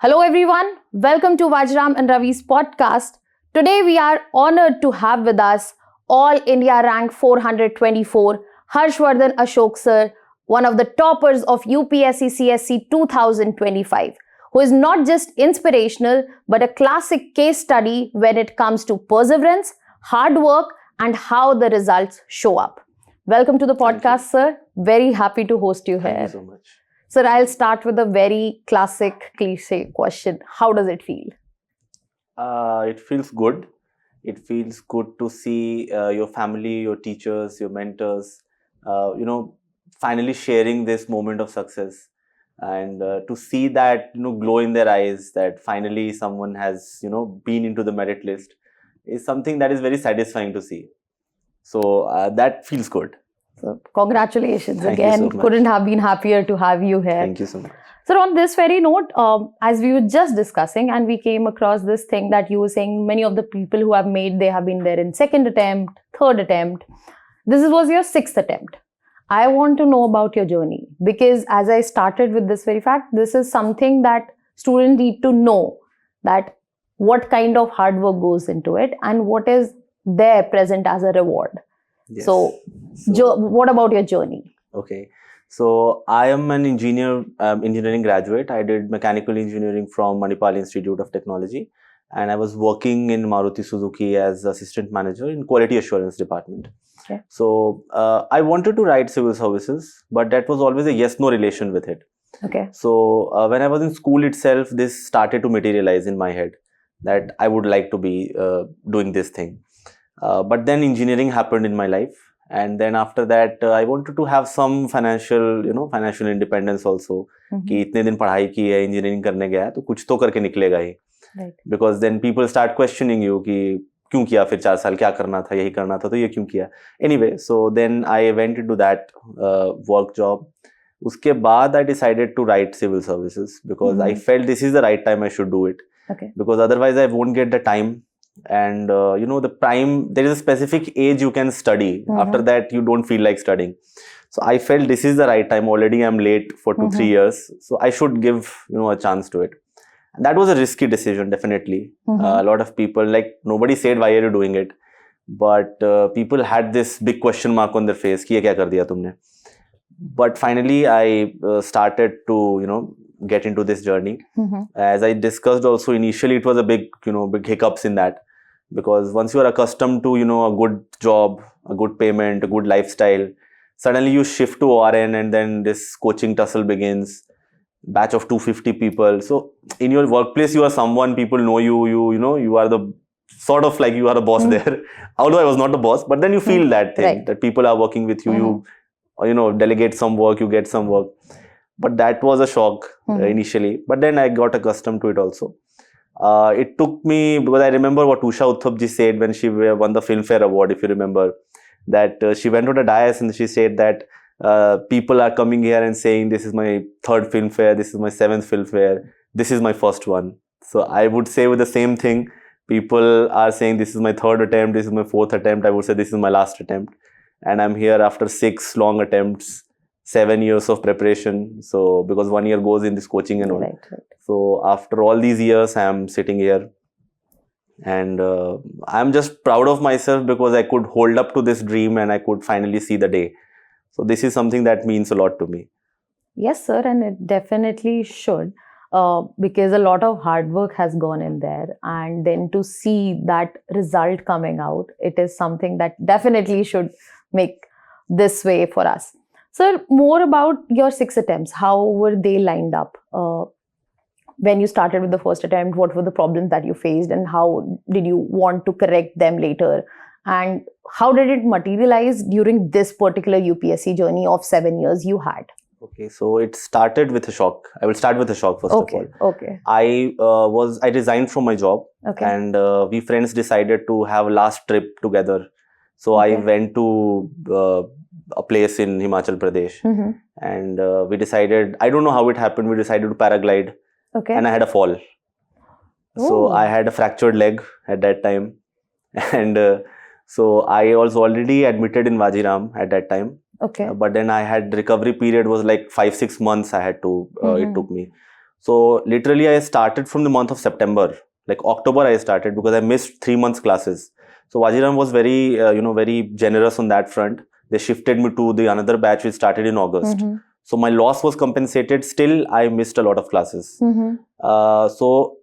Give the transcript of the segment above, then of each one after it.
Hello everyone, welcome to Vajiram and Ravi's podcast. Today we are honored to have with us All India rank 424 Harsh Vardhan Ashok sir, one of the toppers of UPSC CSE 2025, who is not just inspirational but a classic case study when it comes to perseverance, hard work and how the results show up. Welcome to the podcast, sir. Very happy to host you here. Thank you so much. Sir, I'll start with a very classic cliche question. How does it feel? It feels good. It feels good to see your family, your teachers, your mentors, finally sharing this moment of success, and to see that glow in their eyes that finally someone has been into the merit list is something that is very satisfying to see. So that feels good. So, congratulations Thank you again. so much. Couldn't have been happier to have you here. Thank you so much. So, on this very note, as we were just discussing, and we came across this thing that you were saying, many of the people who have made, they have been there in second attempt, third attempt. This was your sixth attempt. I want to know about your journey because as I started with this very fact, this is something that students need to know, that what kind of hard work goes into it and what is there present as a reward. Yes. So what about your journey? Okay. So I am an engineering graduate. I did mechanical engineering from Manipal Institute of Technology, and I was working in Maruti Suzuki as assistant manager in quality assurance department. Okay. So I wanted to write civil services, but that was always a yes-no relation with it. Okay. So when I was in school itself, this started to materialize in my head that I would like to be doing this thing. But then engineering happened in my life, and then after that I wanted to have some financial independence also. कि इतने दिन पढ़ाई की है, engineering करने गया तो कुछ तो करके निकलेगा ही. Right. Because then people start questioning you कि क्यों किया फिर 4 साल, क्या करना था, यही करना था तो ये क्यों किया. Anyway, so then I went into that work job. उसके बाद I decided to write civil services because I felt this is the right time I should do it. Okay. Because otherwise I won't get the time. And the prime, there is a specific age you can study. After that you don't feel like studying. So I felt this is the right time. Already I'm late for 2-3 years, so I should give a chance to it. And that was a risky decision, definitely. A lot of people, like, nobody said why are you doing it, but people had this big question mark on their face कि ये क्या कर दिया तुमने. But finally I started to get into this journey. As I discussed also initially, it was a big hiccups in that, because once you are accustomed to a good job, a good payment, a good lifestyle, suddenly you shift to RN and then this coaching tussle begins. Batch of 250 people. So in your workplace you are someone, people know you, you are the sort of like you are a boss there. Although I was not the boss, but then you feel that thing, that people are working with you, you delegate some work, you get some work. But that was a shock initially. But then I got accustomed to it also. It took me, because I remember what Usha Utthapji said when she won the Filmfare Award, if you remember, that she went on a dais and she said that people are coming here and saying this is my 3rd Filmfare, this is my 7th Filmfare, this is my first one. So I would say with the same thing, people are saying this is my 3rd attempt, this is my 4th attempt, I would say this is my last attempt. And I'm here after 6 long attempts, 7 years of preparation. So because 1 year goes in this coaching and all. Right. So after all these years, I'm sitting here, and I'm just proud of myself because I could hold up to this dream and I could finally see the day. So this is something that means a lot to me. Yes, sir, and it definitely should, because a lot of hard work has gone in there, and then to see that result coming out, it is something that definitely should make this way for us. Sir, more about your 6 attempts. How were they lined up? When you started with the first attempt, what were the problems that you faced and how did you want to correct them later? And how did it materialize during this particular UPSC journey of 7 years you had? Okay, so it started with a shock. I will start with a shock first of all. Okay. I resigned from my job, and we friends decided to have a last trip together. So I went to a place in Himachal Pradesh, and we decided, I don't know how it happened, we decided to paraglide. And I had a fall. So I had a fractured leg at that time, and so I was already admitted in Vajiram at that time. But then I had recovery period was like 5-6 months I had to, it took me. So literally I started from the month of September, like October I started because I missed 3 months classes. So Vajiram was very, very generous on that front. They shifted me to the another batch which started in August. Mm-hmm. So my loss was compensated. Still, I missed a lot of classes. Mm-hmm. So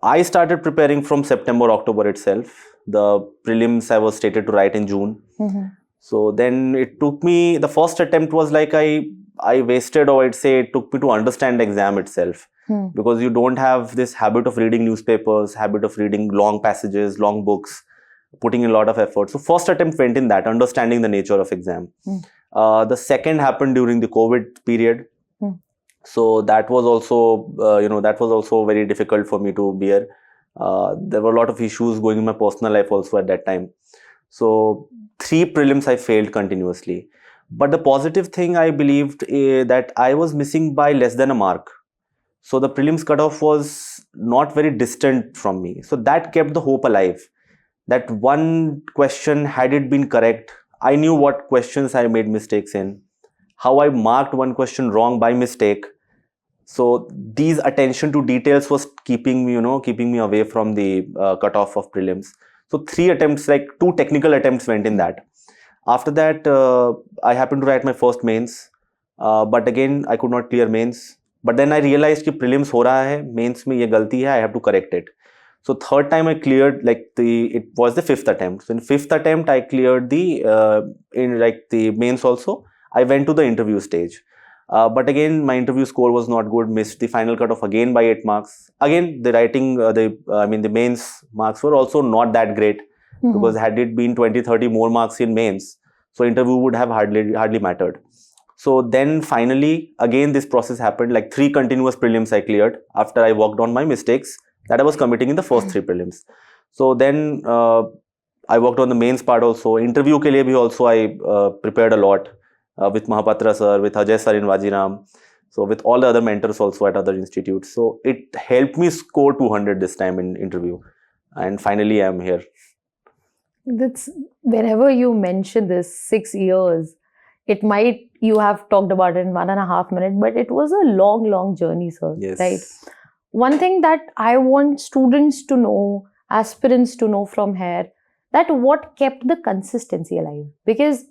I started preparing from September, October itself. The prelims I was stated to write in June. Mm-hmm. So then it took me, the first attempt was like I wasted, or I'd say it took me to understand the exam itself. Hmm. Because you don't have this habit of reading newspapers, habit of reading long passages, long books, putting in a lot of effort. So first attempt went in that, understanding the nature of exam. Hmm. The second happened during the COVID period. Hmm. So that was also, very difficult for me to bear. There were a lot of issues going in my personal life also at that time. So 3 prelims I failed continuously. But the positive thing I believed that I was missing by less than a mark. So the prelims cutoff was not very distant from me. So that kept the hope alive. That one question, had it been correct, I knew what questions I made mistakes in, how I marked one question wrong by mistake. So these attention to details was keeping me away from the cutoff of prelims. So 3 attempts, like 2 technical attempts went in that. After that, I happened to write my first mains, but again I could not clear mains. But then I realized कि prelims हो रहा है, mains में ये गलती है, I have to correct it. So third time I cleared, it was the 5th attempt. So in 5th attempt I cleared the mains also. I went to the interview stage. But again, my interview score was not good. Missed the final cutoff again by 8 marks. Again, the writing, the mains marks were also not that great. Mm-hmm. Because had it been 20-30 more marks in mains, so interview would have hardly mattered. So then finally, again this process happened. Like 3 continuous prelims I cleared after I worked on my mistakes that I was committing in the first 3 prelims. So then I worked on the mains part also. Interview ke liye bhi also I prepared a lot with Mahapatra sir, with Ajay sir in Vajiram. So with all the other mentors also at other institutes. So it helped me score 200 this time in interview. And finally I am here. That's whenever you mention this 6 years, you have talked about it in 1.5 minutes, but it was a long journey, sir. Yes. Right. One thing that I want students to know, aspirants to know from here, that what kept the consistency alive. Because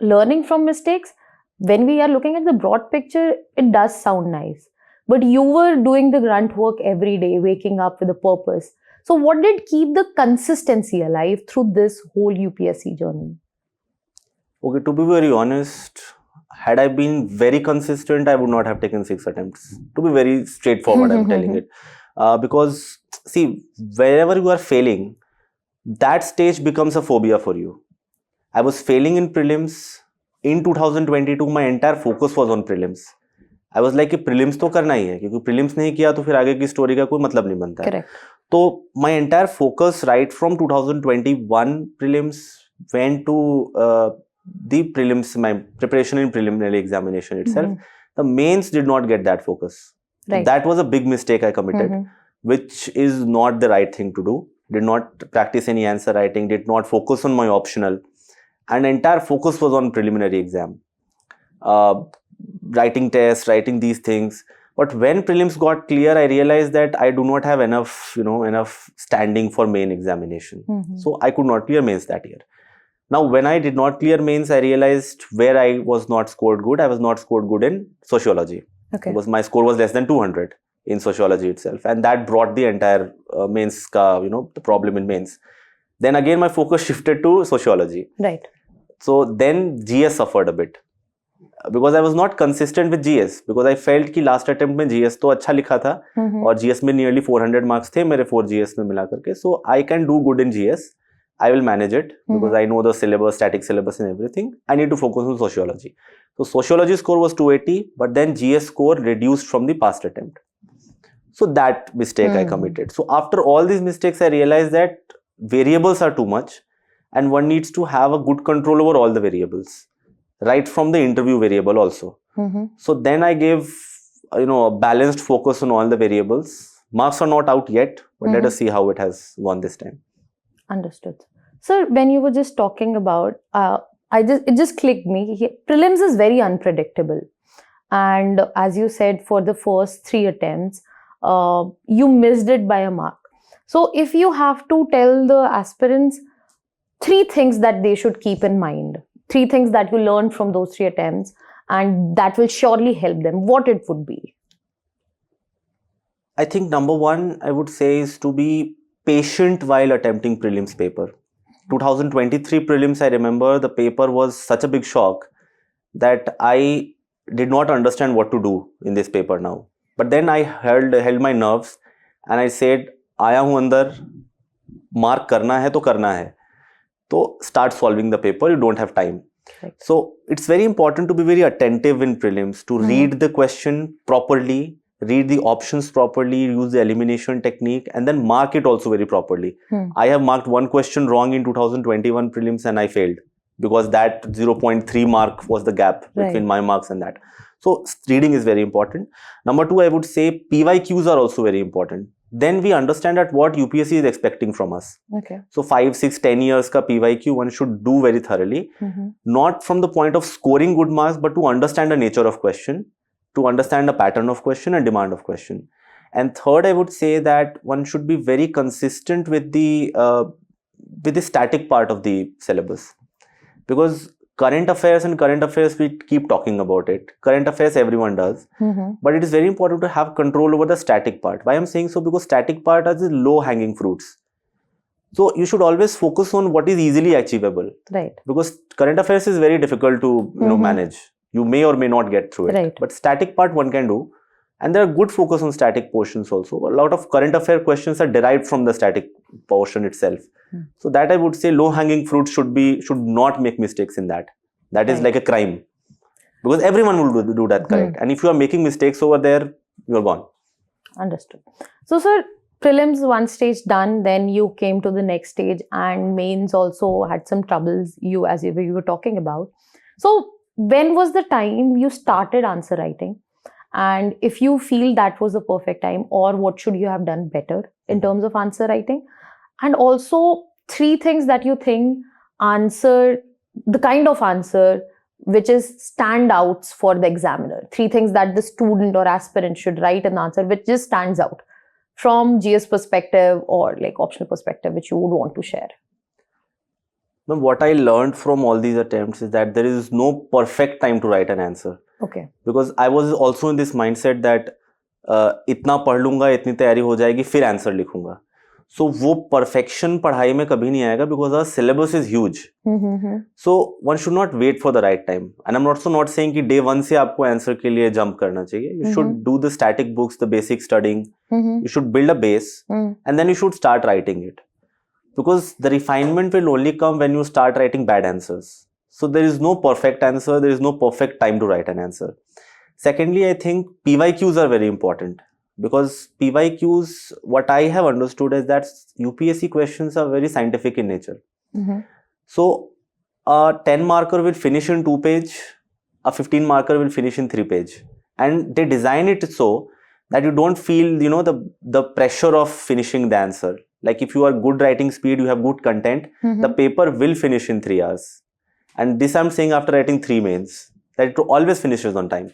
learning from mistakes, when we are looking at the broad picture, it does sound nice. But you were doing the grunt work every day, waking up with a purpose. So what did keep the consistency alive through this whole UPSC journey? Okay, to be very honest, had I been very consistent, I would not have taken 6 attempts. To be very straightforward, I'm telling it. Because, see, wherever you are failing, that stage becomes a phobia for you. I was failing in prelims. In 2022, my entire focus was on prelims. I was like, prelims तो करना ही है, क्योंकि prelims नहीं किया तो फिर आगे की स्टोरी का कोई मतलब नहीं बनता है. Correct. तो my entire focus right from 2021 prelims went to the prelims, my preparation in preliminary examination itself. Mm-hmm. The mains did not get that focus. Right. That was a big mistake I committed, which is not the right thing to do. Did not practice any answer writing, did not focus on my optional, and entire focus was on preliminary exam. Writing tests, writing these things. But when prelims got clear, I realized that I do not have enough standing for main examination. So I could not clear mains that year. Now, when I did not clear mains, I realized where I was not scored good. I was not scored good in sociology. Okay. Because my score was less than 200 in sociology itself. And that brought the entire mains, the problem in mains. Then again, my focus shifted to sociology. Right. So then GS suffered a bit. Because I was not consistent with GS. Because I felt कि last attempt में GS तो अच्छा लिखा था. और GS में nearly 400 marks थे मेरे 4 GS में मिला करके. So I can do good in GS. I will manage it because I know the syllabus, static syllabus and everything. I need to focus on sociology. So sociology score was 280, but then GS score reduced from the past attempt. So that mistake I committed. So after all these mistakes, I realized that variables are too much and one needs to have a good control over all the variables, right from the interview variable also. So then I gave a balanced focus on all the variables. Marks are not out yet, but let us see how it has gone this time. Understood. Sir, when you were just talking about, it just clicked me. Prelims is very unpredictable. and as you said, for the first 3 attempts, you missed it by a mark. So if you have to tell the aspirants 3 things that they should keep in mind, 3 things that you learned from those 3 attempts, and that will surely help them, what it would be? I think number one, I would say, is to be patient while attempting prelims paper. 2023 prelims, I remember the paper was such a big shock that I did not understand what to do in this paper now. But then I held my nerves and I said, आया हूँ अंदर, mark करना है तो करना है. So start solving the paper, you don't have time. Right. So it's very important to be very attentive in prelims, to read the question properly, read the options properly, use the elimination technique, and then mark it also very properly. I have marked one question wrong in 2021 prelims and I failed because that 0.3 mark was the gap between my marks and that. So reading is very important. Number two, I would say PYQs are also very important. Then we understand that what UPSC is expecting from us. Okay. So 5, 6, 10 years ka PYQ one should do very thoroughly. Not from the point of scoring good marks, but to understand the nature of question, to understand the pattern of question and demand of question. And third, I would say that one should be very consistent with the static part of the syllabus. Because current affairs, we keep talking about it. Current affairs, everyone does. But it is very important to have control over the static part. Why I'm saying so? Because static part has low-hanging fruits. So you should always focus on what is easily achievable. Right. Because current affairs is very difficult to manage. You may or may not get through it. Right. But static part one can do. And there are good focus on static portions also. A lot of current affair questions are derived from the static portion itself. So that I would say low-hanging fruit should not make mistakes in that. That is like a crime. Because everyone will do that correct. And if you are making mistakes over there, you are gone. Understood. So sir, prelims one stage done, then you came to the next stage, and mains also had some troubles as you were talking about. So when was the time you started answer writing? And if you feel that was the perfect time, or what should you have done better in terms of answer writing? And also 3 things that you think answer, the kind of answer which is standouts for the examiner. 3 things that the student or aspirant should write an answer which just stands out from GS perspective or like optional perspective, which you would want to share. Now, what I learned from all these attempts is that there is no perfect time to write an answer. Okay. Because I was also in this mindset that इतना पढ़ लूंगा, इतनी तैयारी हो जाएगी, फिर answer लिखूंगा. So वो perfection पढ़ाई में कभी नहीं आएगा because our syllabus is huge. So one should not wait for the right time. And I'm also not saying कि day 1 से आपको answer के लिए jump करना चाहिए. You should do the static books, the basic studying. You should build a base and then you should start writing it. Because the refinement will only come when you start writing bad answers. So there is no perfect answer. There is no perfect time to write an answer. Secondly, I think PYQs are very important. Because PYQs, what I have understood is that UPSC questions are very scientific in nature. So a 10 marker will finish in 2 page, a 15 marker will finish in 3 page. And they design it so that you don't feel, the pressure of finishing the answer. Like if you are good writing speed, you have good content, the paper will finish in 3 hours. And this I'm saying after writing 3 mains, that it always finishes on time.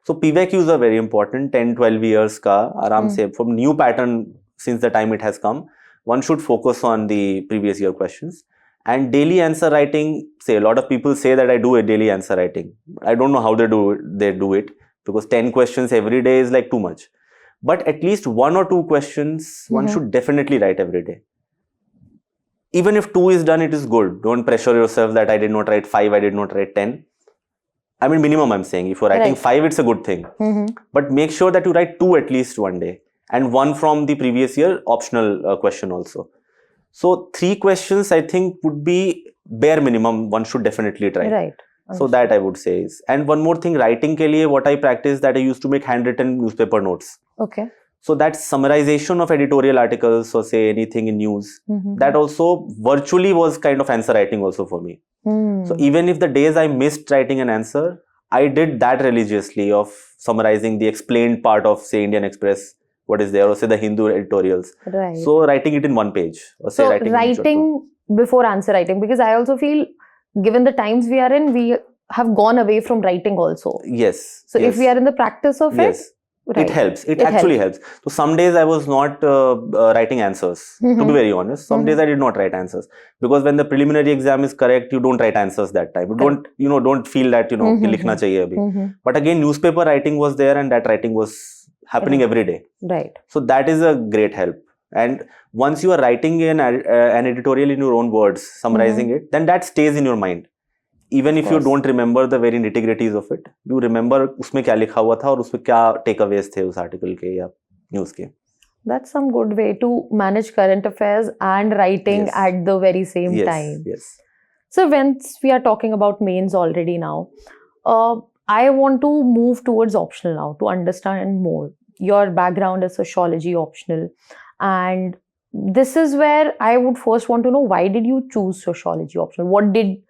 So PYQs are very important. 10, 12 years ka aram se from new pattern since the time it has come, one should focus on the previous year questions. And daily answer writing, say a lot of people say that I do a daily answer writing. I don't know how they do it because 10 questions every day is like too much. But at least 1 or 2 questions one should definitely write every day. Even if 2 is done, it is good. Don't pressure yourself that I did not write 5, I did not write 10. I mean, minimum I'm saying. If you're writing 5, it's a good thing. But make sure that you write 2 at least one day. And 1 from the previous year, optional question also. So 3 questions, I think, would be bare minimum. One should definitely try. Right. So that I would say is. And one more thing, writing ke liye, what I practice that I used to make handwritten newspaper notes. Okay. So that summarization of editorial articles or say anything in news, that also virtually was kind of answer writing also for me. So even if the days I missed writing an answer, I did that religiously of summarizing the explained part of say Indian Express, what is there, or say the Hindu editorials. Right. So writing it in 1 page. Or say writing before answer writing, because I also feel given the times we are in, we have gone away from writing also. Yes. So yes. if we are in the practice of yes. Right. It helps. It actually helps. So some days I was not writing answers. To be very honest, some days I did not write answers, because when the preliminary exam is correct, you don't write answers that time. You don't feel that कि लिखना चाहिए अभी. But again, newspaper writing was there, and that writing was happening every day. Right. So that is a great help. And once you are writing an editorial in your own words, summarizing it, then that stays in your mind. Even if you don't remember the very nitty-gritties of it, you remember उसमें क्या लिखा हुआ था और उसमें क्या takeaways थे उस article के या news के. That's some good way to manage current affairs and writing at the very same time. Yes. So once we are talking about mains already now, I want to move towards optional now to understand more. Your background is sociology optional, and this is where I would first want to know, why did you choose sociology optional? What did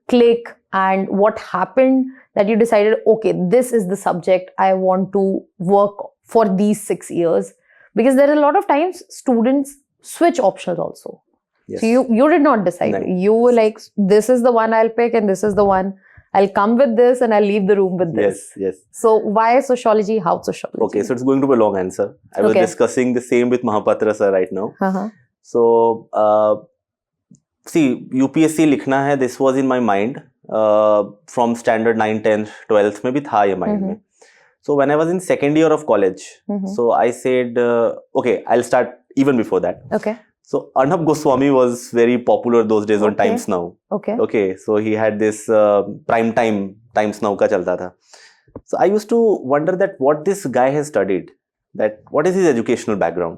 click, and what happened that you decided, okay, this is the subject I want to work for these 6 years? Because there are a lot of times students switch optionals also. Yes. So you did not decide. No. You were like, this is the one I'll pick and this is the one I'll come with this and I'll leave the room with this. Yes. So why sociology? How sociology? Okay, so it's going to be a long answer. I was discussing the same with Mahapatra sir right now. So see, UPSC लिखना है, this was in my mind from standard 9, 10th, 12th में भी था ये mind में. So when I was in second year of college, so I said, okay, I'll start even before that. Okay. So Arnab Goswami was very popular those days on Times Now. Okay. So he had this prime time Times Now का चलता था. So I used to wonder that what this guy has studied, that what is his educational background.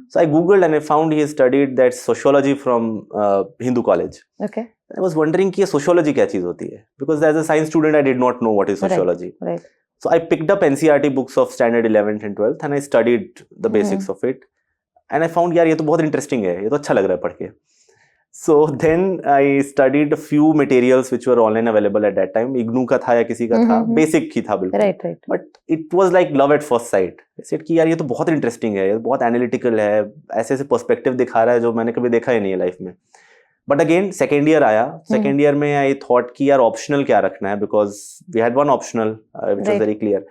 So I googled and I found he studied that sociology from Hindu College. Okay. I was wondering कि sociology क्या चीज होती है, because as a science student I did not know what is sociology. Right. So I picked up NCERT books of standard 11th and 12th and I studied the basics of it. And I found, यार ये तो बहुत interesting है, ये तो अच्छा लग रहा है पढ़ के. So then I studied a few materials which were online available at that time. IGNU का था या किसी का था, basic ही था बिल्कुल. Right. But it was like love at first sight. I said कि यार ये तो बहुत interesting है, ये बहुत analytical है, ऐसे ऐसे perspective दिखा रहा है जो मैंने कभी देखा ही नहीं है life में. But again, second year आया. Second year में I thought कि यार optional क्या रखना है, because we had one optional which was very clear.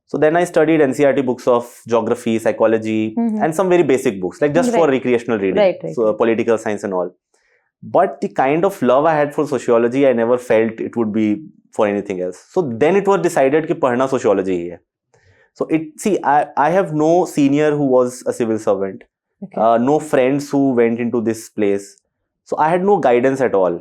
So then I studied NCERT books of geography, psychology, and some very basic books, like just for recreational reading, so political science and all. But the kind of love I had for sociology, I never felt it would be for anything else. So then it was decided कि पढ़ना sociology ही है. So I have no senior who was a civil servant, no friends who went into this place. So I had no guidance at all.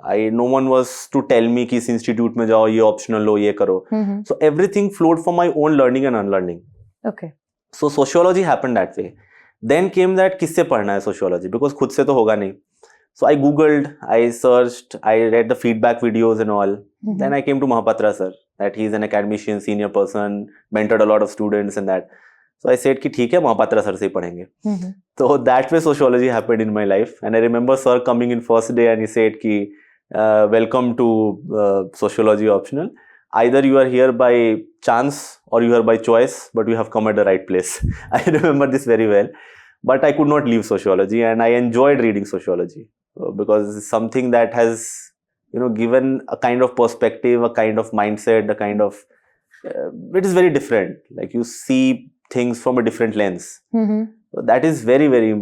No one was to tell me कि इस institute में जाओ, ये optional लो, ये करो. So everything flowed from my own learning and unlearning. Okay. So sociology happened that way. Then came that किससे पढ़ना है sociology, because खुद से तो होगा नहीं. So I googled, I searched, I read the feedback videos and all. Then I came to Mahapatra sir, that he's an academician, senior person, mentored a lot of students and that. So I said कि ठीक है, Mahapatra sir से ही पढ़ेंगे. So that way sociology happened in my life. And I remember sir coming in first day and he said कि welcome to sociology optional. Either you are here by chance or you are by choice, but you have come at the right place. I remember this very well. But I could not leave sociology, and I enjoyed reading sociology because it's something that has, given a kind of perspective, a kind of mindset, a kind of, it is very different. Like you see things from a different lens. So that is very, very,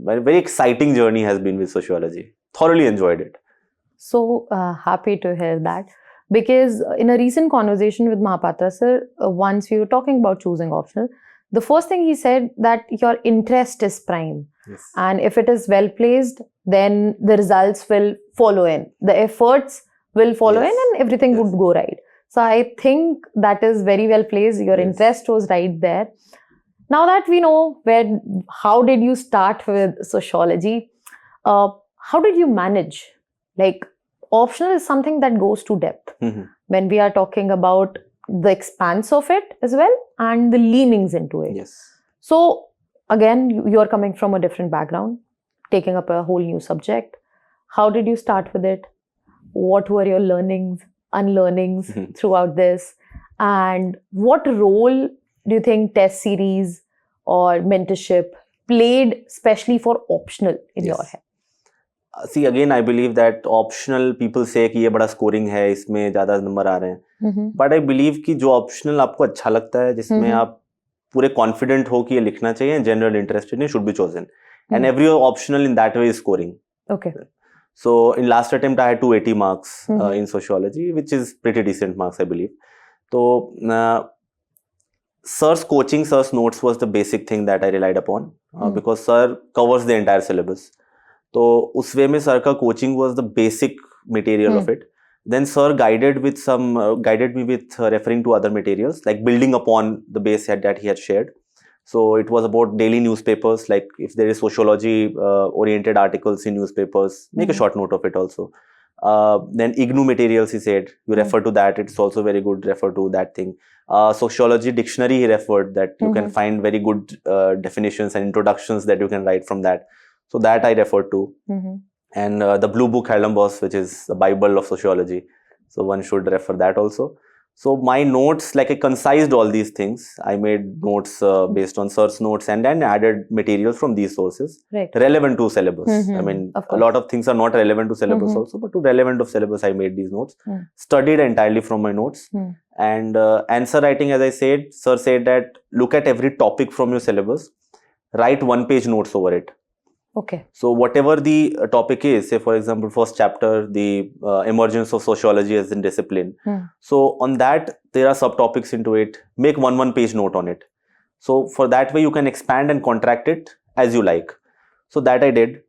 very, very exciting journey has been with sociology. Thoroughly enjoyed it. So happy to hear that. Because in a recent conversation with Mahapatra sir, once we were talking about choosing optional, the first thing he said that your interest is prime. Yes. And if it is well placed, then the results will follow in. The efforts will follow in and everything would go right. So I think that is very well placed. Your interest was right there. Now that we know how did you start with sociology, how did you manage? Like optional is something that goes to depth. When we are talking about the expanse of it as well and the leanings into it. Yes. So again, you are coming from a different background, taking up a whole new subject. How did you start with it? What were your learnings, unlearnings throughout this? And what role do you think test series or mentorship played, especially for optional in your head? See, again, I believe that optional people say कि ये बड़ा scoring है, इसमें ज़्यादा number आ रहे हैं. But I believe कि जो optional आपको अच्छा लगता है, जिसमें आप पूरे confident हो कि ये लिखना चाहिए, and general interest in it should be chosen. And every optional in that way is scoring. Okay. So in last attempt, I had 280 marks in sociology, which is pretty decent marks, I believe. So Sir's coaching, Sir's notes was the basic thing that I relied upon because Sir covers the entire syllabus. तो उस वे में sir का coaching was the basic material of it. Then sir guided me with referring to other materials like building upon the base that he had shared. So it was about daily newspapers, like if there is sociology oriented articles in newspapers, make a short note of it also. Then IGNU materials, he said, you refer to that, it's also very good, refer to that thing. Sociology dictionary, he referred that you can find very good definitions and introductions that you can write from that. So that I referred to. And the Blue Book Herlambos, which is the Bible of sociology. So one should refer that also. So my notes, like I concised all these things. I made notes based on Sir's notes and then added materials from these sources. Right. Relevant to syllabus. I mean, a lot of things are not relevant to syllabus also, but to relevant of syllabus, I made these notes. Studied entirely from my notes. And answer writing, as I said, Sir said that look at every topic from your syllabus. Write one-page notes over it. Okay. So whatever the topic is, say for example, first chapter, the emergence of sociology as a discipline. So on that, there are subtopics into it. Make one page note on it. So for that way, you can expand and contract it as you like. So that I did.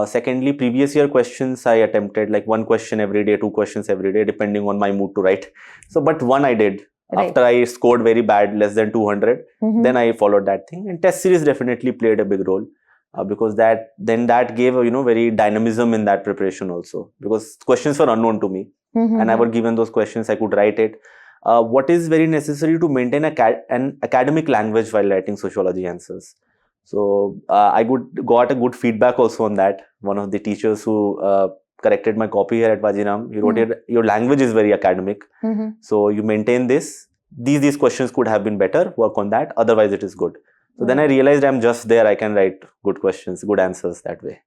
Secondly, previous year questions I attempted, like one question every day, two questions every day, depending on my mood to write. So, but one I did. Right. After I scored very bad, less than 200, then I followed that thing. And test series definitely played a big role. Because that gave very dynamism in that preparation also, because questions were unknown to me and I were given those questions, I could write it. What is very necessary to maintain an academic language while writing sociology answers. So I got a good feedback also on that. One of the teachers who corrected my copy here at Vajiram, he wrote it, your language is very academic, so you maintain this. These questions could have been better, work on that, otherwise it is good. So then I realized I'm just there. I can write good questions, good answers that way.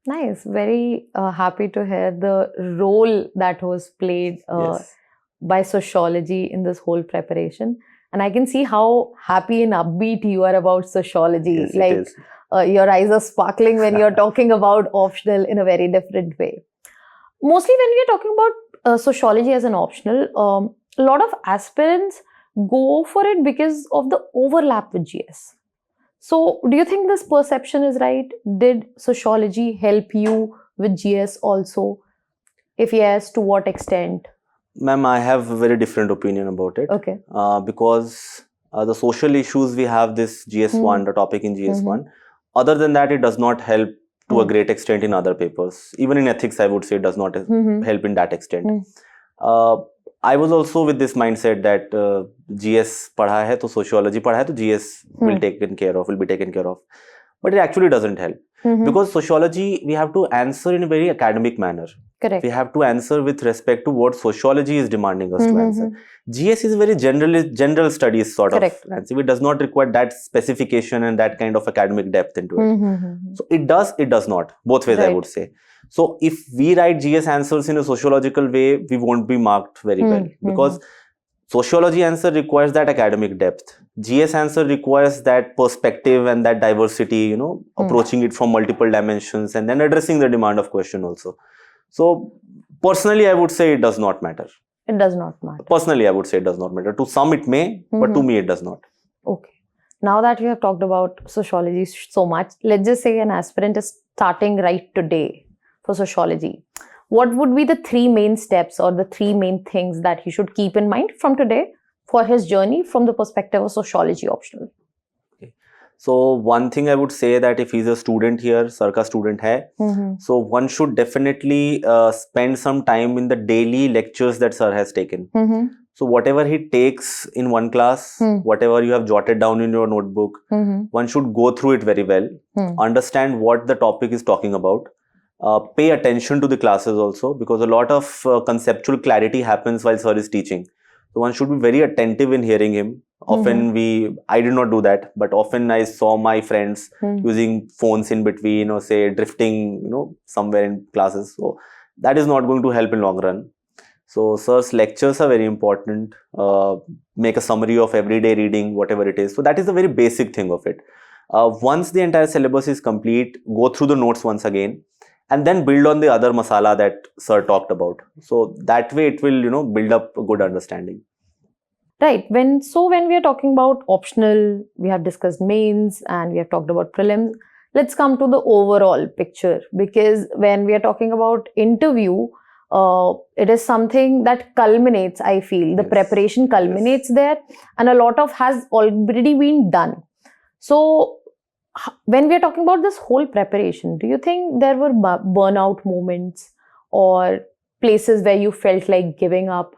Nice. Very happy to hear the role that was played by sociology in this whole preparation. And I can see how happy and upbeat you are about sociology. Yes, like your eyes are sparkling when you're talking about optional in a very different way. Mostly when we're talking about sociology as an optional, a lot of aspirants go for it because of the overlap with GS. So do you think this perception is right? Did sociology help you with GS also? If yes, to what extent? Ma'am, I have a very different opinion about it. Okay. Because the social issues, we have this GS1, the topic in GS1. Other than that, it does not help to a great extent in other papers. Even in ethics, I would say it does not help in that extent. I was also with this mindset that GS पढ़ा है तो sociology पढ़ा है तो GS will be taken care of. But it actually doesn't help. Because sociology, we have to answer in a very academic manner. Correct. We have to answer with respect to what sociology is demanding us to answer. GS is a very general studies sort of answer. It does not require that specification and that kind of academic depth into it. So it does not. Both ways, I would say. So if we write GS answers in a sociological way, we won't be marked very well, because sociology answer requires that academic depth. GS answer requires that perspective and that diversity, approaching it from multiple dimensions and then addressing the demand of question also. So personally, I would say it does not matter. It does not matter. Personally, I would say it does not matter. To some it may, but to me it does not. Okay. Now that we have talked about sociology so much, let's just say an aspirant is starting right today for sociology. What would be the 3 main steps or the 3 main things that he should keep in mind from today for his journey from the perspective of sociology optional? Okay. So one thing I would say that if he's a student here, Sarka student hai, so one should definitely spend some time in the daily lectures that Sir has taken. So whatever he takes in one class, whatever you have jotted down in your notebook, one should go through it very well, understand what the topic is talking about. Pay attention to the classes also, because a lot of conceptual clarity happens while Sir is teaching. So one should be very attentive in hearing him, Often I did not do that, but often I saw my friends using phones in between, or say drifting, somewhere in classes. So that is not going to help in long run. So sir's lectures are very important. Make a summary of everyday reading, whatever it is. So that is the very basic thing of it. Once the entire syllabus is complete, go through the notes once again, and then build on the other masala that sir talked about. So that way it will, build up a good understanding. Right. When we are talking about optional, we have discussed mains and we have talked about prelims. Let's come to the overall picture, because when we are talking about interview, it is something that culminates, I feel. The preparation culminates there, and a lot of has already been done. So when we are talking about this whole preparation, do you think there were burnout moments or places where you felt like giving up?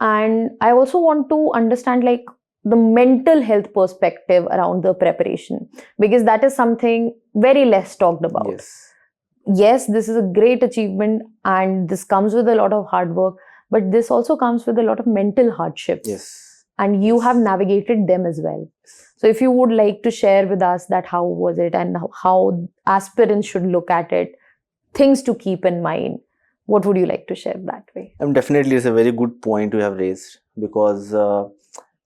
And I also want to understand like the mental health perspective around the preparation, because that is something very less talked about. Yes, this is a great achievement and this comes with a lot of hard work, but this also comes with a lot of mental hardships. And you have navigated them as well. So if you would like to share with us that how was it and how aspirants should look at it, things to keep in mind, what would you like to share that way? Definitely, it's a very good point you have raised, because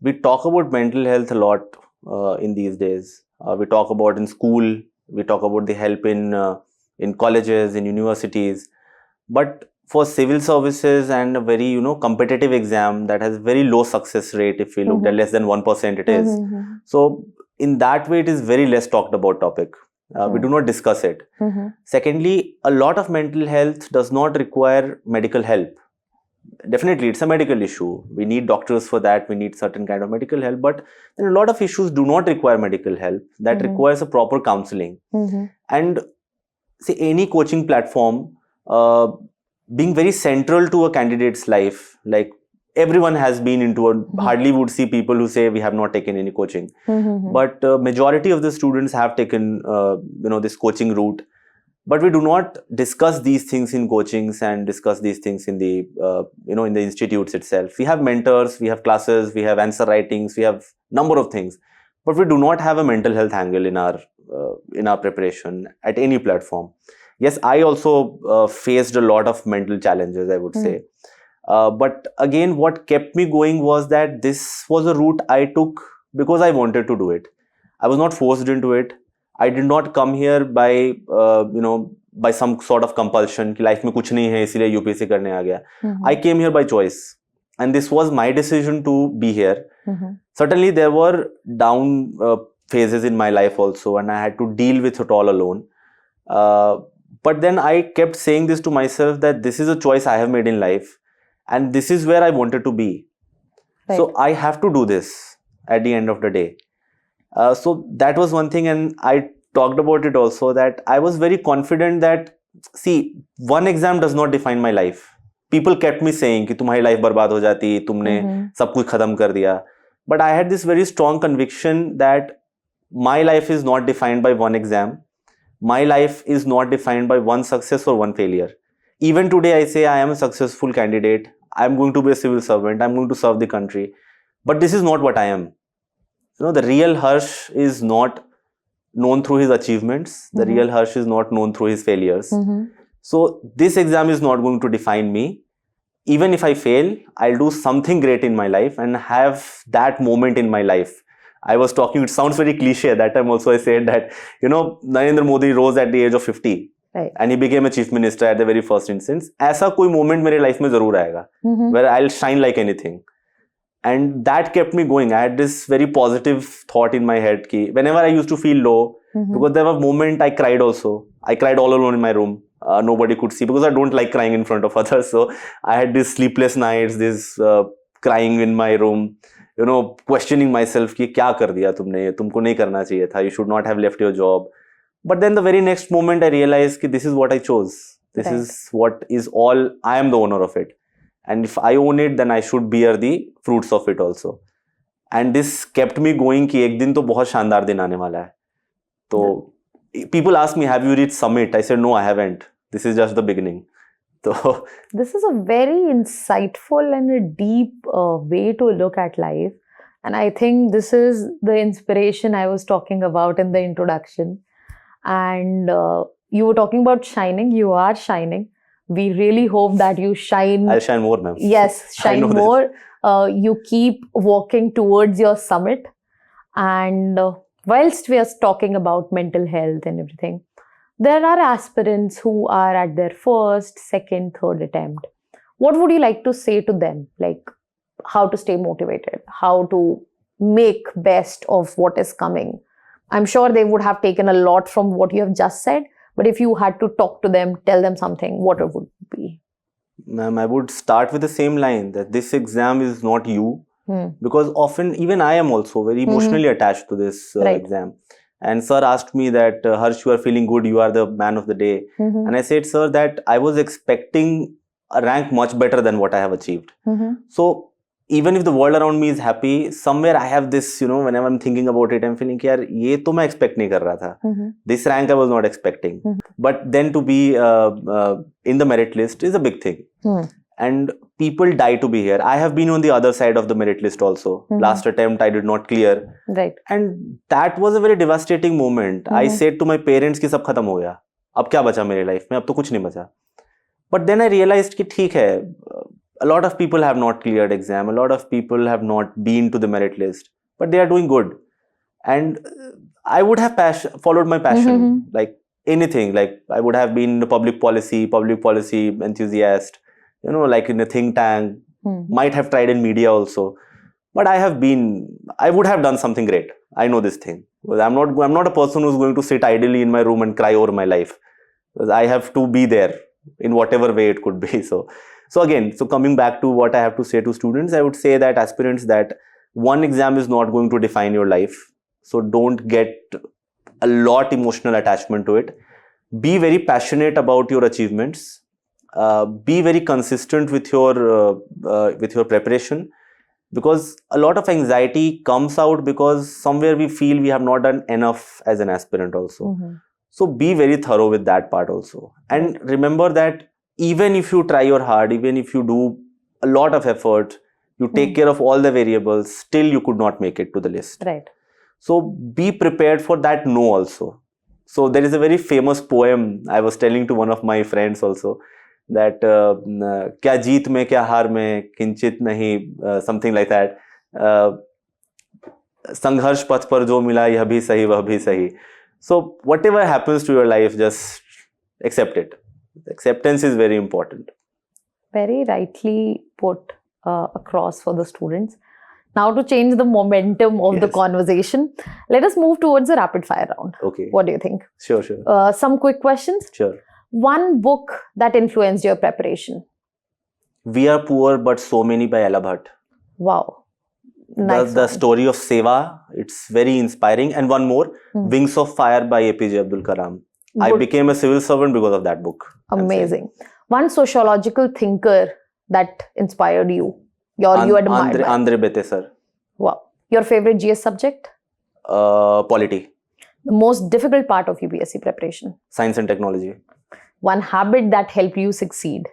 we talk about mental health a lot in these days. We talk about in school, we talk about the help in colleges, in universities. But for civil services and a very competitive exam that has very low success rate, if we look at less than 1% it is. So in that way, it is very less talked about topic. We do not discuss it. Secondly, a lot of mental health does not require medical help. Definitely, it's a medical issue. We need doctors for that. We need certain kind of medical help. But then a lot of issues do not require medical help. That requires a proper counseling. And say any coaching platform being very central to a candidate's life, like everyone has been into hardly would see people who say we have not taken any coaching. But majority of the students have taken this coaching route. But we do not discuss these things in coachings and discuss these things in the in the institutes itself. We have mentors, we have classes, we have answer writings, we have number of things, but we do not have a mental health angle in our preparation at any platform. Yes, I also faced a lot of mental challenges, I would say. But again, what kept me going was that this was a route I took because I wanted to do it. I was not forced into it. I did not come here by by some sort of compulsion कि life में कुछ नहीं है इसलिए UPSC करने आ गया. I came here by choice, and this was my decision to be here. Certainly there were down phases in my life also, and I had to deal with it all alone. But then I kept saying this to myself that this is a choice I have made in life, and this is where I wanted to be. Right. So I have to do this at the end of the day. So that was one thing, and I talked about it also, that I was very confident that, see, one exam does not define my life. People kept me saying कि तुम्हारी life बर्बाद हो जाती, तुमने सब कुछ खत्म कर दिया. But I had this very strong conviction that my life is not defined by one exam. My life is not defined by one success or one failure. Even today I say I am a successful candidate. I am going to be a civil servant. I am going to serve the country. But this is not what I am. The real Harsh is not known through his achievements. The real Harsh is not known through his failures. So this exam is not going to define me. Even if I fail, I'll do something great in my life and have that moment in my life. I was talking, it sounds very cliche. That time also I said that, Narendra Modi rose at the age of 50. Right. And he became a chief minister at the very first instance. ऐसा कोई moment मेरे life में जरूर आएगा, where I'll shine like anything. And that kept me going. I had this very positive thought in my head ki whenever I used to feel low, because there were moments I cried also. I cried all alone in my room. Nobody could see, because I don't like crying in front of others. So I had these sleepless nights, this crying in my room, questioning myself ki kya kar diya tumne, tumko nahi karna chahiye tha, you should not have left your job. But then the very next moment I realized ki this is what I chose. This is what is all, I am the owner of it. And if I own it, then I should bear the fruits of it also. And this kept me going कि एक दिन तो बहुत शानदार दिन आने वाला है. तो people ask me, have you reached summit? I said, no, I haven't. This is just the beginning. So this is a very insightful and a deep way to look at life. And I think this is the inspiration I was talking about in the introduction. And you were talking about shining. You are shining. We really hope that you shine. I'll shine more, ma'am. Yes, I shine know this. more. You keep walking towards your summit. And whilst we are talking about mental health and everything, there are aspirants who are at their first, second, third attempt. What would you like to say to them? Like how to stay motivated, how to make best of what is coming. I'm sure they would have taken a lot from what you have just said, but if you had to talk to them, tell them something, what it would be? Ma'am, I would start with the same line that this exam is not you, because often even I am also very emotionally attached to this exam. And sir asked me that, Harsh, you are feeling good, you are the man of the day. And I said, sir, that I was expecting a rank much better than what I have achieved. So even if the world around me is happy, somewhere I have this, whenever I'm thinking about it, I'm feeling, yaar, ye to main expect nahi kar raha tha. This rank I was not expecting. But then to be in the merit list is a big thing. And people die to be here. I have been on the other side of the merit list also. Last attempt I did not clear. Right. And that was a very devastating moment. I said to my parents कि सब खत्म हो गया. अब क्या बचा मेरी life में? अब तो कुछ नहीं बचा. But then I realized कि ठीक है. A lot of people have not cleared exam. A lot of people have not been to the merit list. But they are doing good. And I would have followed my passion. Like anything. Like I would have been a public policy enthusiast. Like in a think tank, might have tried in media also, but I would have done something great. I know this thing. Because I'm not a person who's going to sit idly in my room and cry over my life. Because I have to be there in whatever way it could be. So coming back to what I have to say to students, I would say that aspirants, that one exam is not going to define your life. So don't get a lot emotional attachment to it. Be very passionate about your achievements. Be very consistent with your preparation, because a lot of anxiety comes out because somewhere we feel we have not done enough as an aspirant also. So be very thorough with that part also. And remember that even if you try your hard, even if you do a lot of effort, you take care of all the variables, still you could not make it to the list. Right. So be prepared for that no also. So there is a very famous poem I was telling to one of my friends also, that क्या जीत में क्या हार में किंचित नहीं, something like that. संघर्ष पथ पर जो मिला यह भी सही वह भी सही. So whatever happens to your life, just accept it. Acceptance is very important. Very rightly put across for the students. Now to change the momentum of the conversation, let us move towards a rapid fire round. Okay. What do you think? Sure. Some quick questions? Sure. One book that influenced your preparation? We Are Poor But So Many by Ella Bhatt. Wow. Nice. The story of Seva, it's very inspiring. And one more, Wings of Fire by APJ Abdul Kalam. Good. I became a civil servant because of that book. Amazing. One sociological thinker that inspired you, you admired. Andre Bete sir. Wow. Your favorite GS subject? Polity. The most difficult part of UPSC preparation? Science and technology. One habit that helped you succeed?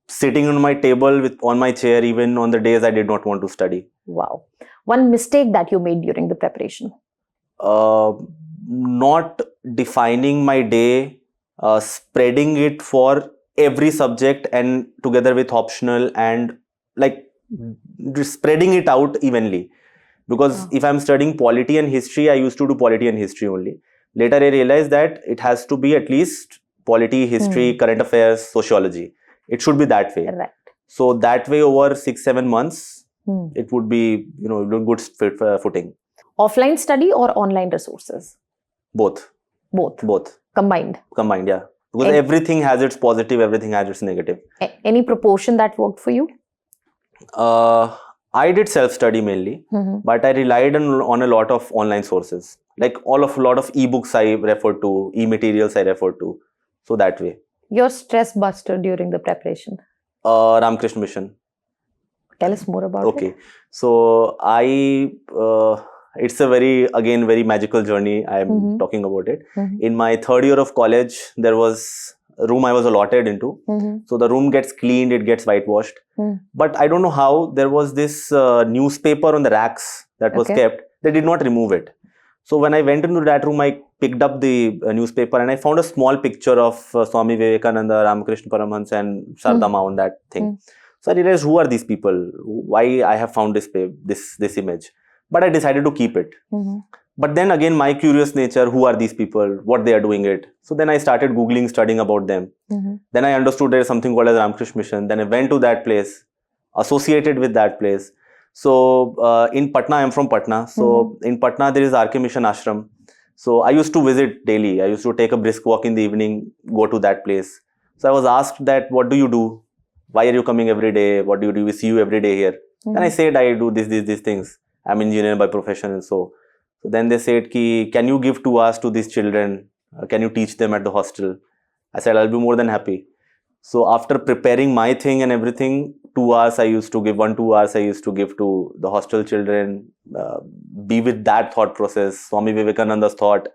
Sitting on my table on my chair, even on the days I did not want to study. Wow. One mistake that you made during the preparation? Not defining my day, spreading it for every subject and together with optional, and like spreading it out evenly. Because if I'm studying polity and history, I used to do polity and history only. Later I realized that it has to be at least polity, history, current affairs, sociology. It should be that way. Right. So that way over 6-7 months, it would be, good footing. Offline study or online resources? Both. Combined, yeah. Because everything has its positive, everything has its negative. Any proportion that worked for you? I did self-study mainly, but I relied on a lot of online sources. Like a lot of ebooks I referred to, e-materials I referred to. So that way. Your stress buster during the preparation? Ramakrishna Mission. Tell us more about it. Okay. So it's a very magical journey. I am talking about it. In my third year of college, there was room I was allotted into. So the room gets cleaned, it gets whitewashed. But I don't know how, there was this newspaper on the racks that was kept. They did not remove it. So when I went into that room, I picked up the newspaper and I found a small picture of Swami Vivekananda, Ramakrishna Paramahansa and Sardama on that thing. So I realized, who are these people? Why I have found this image? But I decided to keep it. But then again, my curious nature, who are these people? What they are doing it? So then I started Googling, studying about them. Then I understood there is something called as Ramakrishna Mission. Then I went to that place, associated with that place. So in Patna, I am from Patna. So in Patna, there is RK Mission Ashram. So I used to visit daily. I used to take a brisk walk in the evening, go to that place. So I was asked that, what do you do? Why are you coming every day? What do you do? We see you every day here. Then I said, I do these things. I'm engineer by profession and so. So then they said, can you give 2 hours to these children? Can you teach them at the hostel? I said, I'll be more than happy. So after preparing my thing and everything, 2 hours I used to give, 2 hours I used to give to the hostel children, be with that thought process, Swami Vivekananda's thought.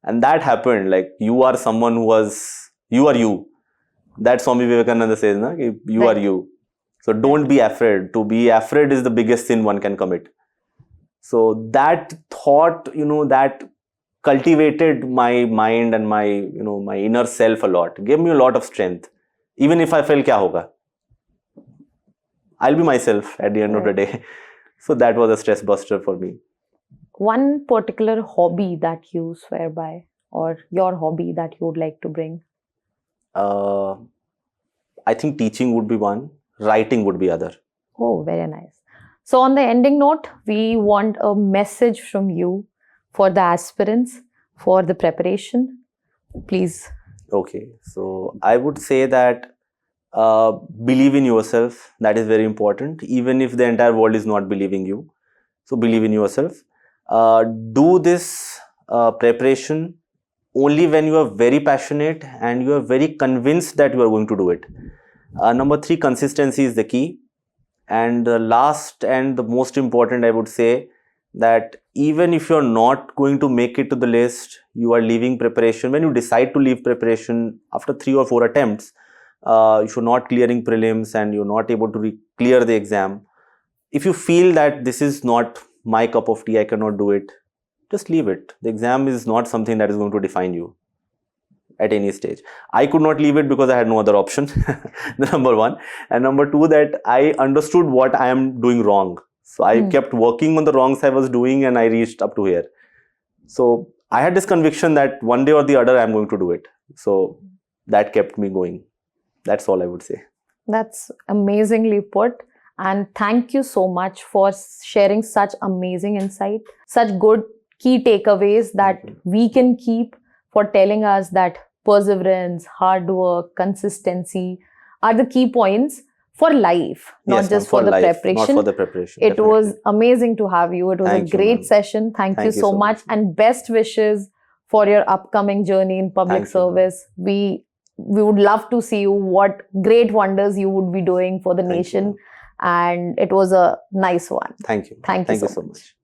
And that happened. Like, you are someone who was, you are you. That Swami Vivekananda says, na, you are you. So don't be afraid. To be afraid is the biggest sin one can commit. So that thought, that cultivated my mind and my, my inner self a lot. Gave me a lot of strength. Even if I felt kya hoga, I'll be myself at the end of the day. So that was a stress buster for me. One particular hobby that you swear by, or your hobby that you would like to bring? I think teaching would be one. Writing would be other. Oh, very nice. So on the ending note, we want a message from you for the aspirants, for the preparation. Please. Okay. So I would say that believe in yourself. That is very important. Even if the entire world is not believing you. So believe in yourself. Do this preparation only when you are very passionate and you are very convinced that you are going to do it. Number 3, consistency is the key. And the last and the most important, I would say, that even if you're not going to make it to the list, you are leaving preparation. When you decide to leave preparation after 3 or 4 attempts, if you're not clearing prelims and you're not able to clear the exam, if you feel that this is not my cup of tea, I cannot do it, just leave it. The exam is not something that is going to define you at any stage. I could not leave it because I had no other option. Number 1. And number 2, that I understood what I am doing wrong. So I kept working on the wrongs I was doing and I reached up to here. So I had this conviction that one day or the other I am going to do it. So that kept me going. That's all I would say. That's amazingly put. And thank you so much for sharing such amazing insight, such good key takeaways that we can keep, for telling us that perseverance, hard work, consistency are the key points for life, not just for the preparation. Not for the preparation. It was amazing to have you. It was a great session. Thank you so much. And best wishes for your upcoming journey in public service. We would love to see you, what great wonders you would be doing for the nation. And it was a nice one. Thank you. Thank you so much.